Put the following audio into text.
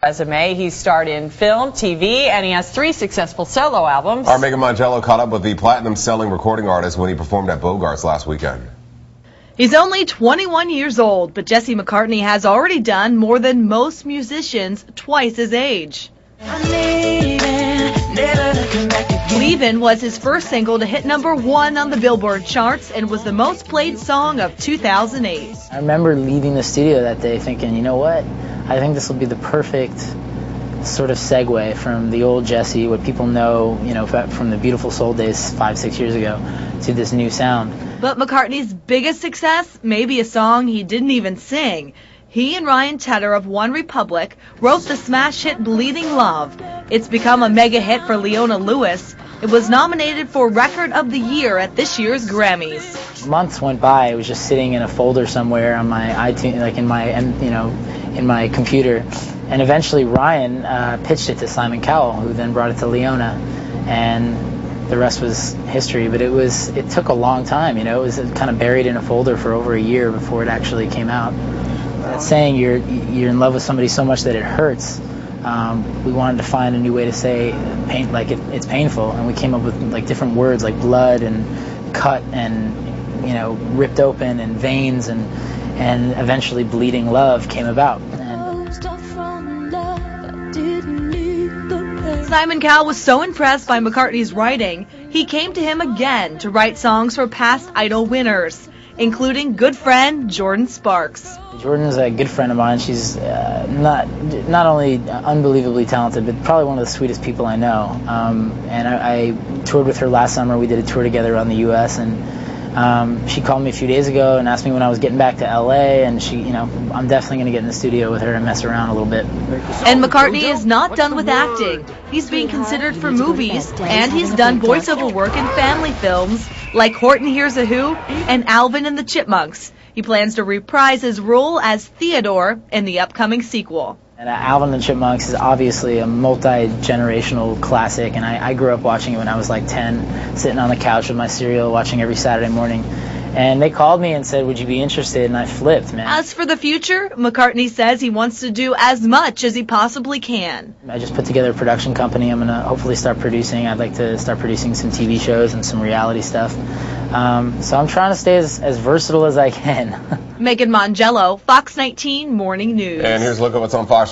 Resume. He starred in film, TV, and he has 3 successful solo albums. Our Megan Mongello caught up with the platinum-selling recording artist when he performed at Bogarts last weekend. He's only 21 years old, but Jesse McCartney has already done more than most musicians twice his age. Leavin' was his first single to hit #1 on the Billboard charts and was the most played song of 2008. I remember leaving the studio that day thinking, you know what, I think this will be the perfect sort of segue from the old Jesse, what people know, from the Beautiful Soul days 5-6 years ago, to this new sound. But McCartney's biggest success may be a song he didn't even sing. He and Ryan Tedder of One Republic wrote the smash hit Bleeding Love. It's become a mega hit for Leona Lewis. It was nominated for Record of the Year at this year's Grammys. Months went by. It was just sitting in a folder somewhere on my iTunes, like in my computer. And eventually Ryan pitched it to Simon Cowell, who then brought it to Leona, and the rest was history. But it took a long time. It was kind of buried in a folder for over a year before it actually came out. That saying you're in love with somebody so much that it hurts. We wanted to find a new way to say pain, like it's painful, and we came up with like different words like blood and cut and ripped open and veins, and eventually Bleeding Love came about. Simon Cowell was so impressed by McCartney's writing, he came to him again to write songs for past Idol winners, including good friend Jordan Sparks. Jordan's a good friend of mine. She's not only unbelievably talented, but probably one of the sweetest people I know. And I toured with her last summer. We did a tour together around the U.S. and she called me a few days ago and asked me when I was getting back to L.A. And I'm definitely going to get in the studio with her and mess around a little bit. And McCartney is not done with acting. He's being considered for movies, and he's done voiceover work in family films like Horton Hears a Who and Alvin and the Chipmunks. He plans to reprise his role as Theodore in the upcoming sequel. And Alvin and the Chipmunks is obviously a multi-generational classic, and I grew up watching it when I was like 10, sitting on the couch with my cereal, watching every Saturday morning. And they called me and said, would you be interested? And I flipped, man. As for the future, McCartney says he wants to do as much as he possibly can. I just put together a production company. I'm going to hopefully start producing. I'd like to start producing some TV shows and some reality stuff. So I'm trying to stay as versatile as I can. Megan Mongello, FOX19 Morning News. And here's a look at what's on Fox.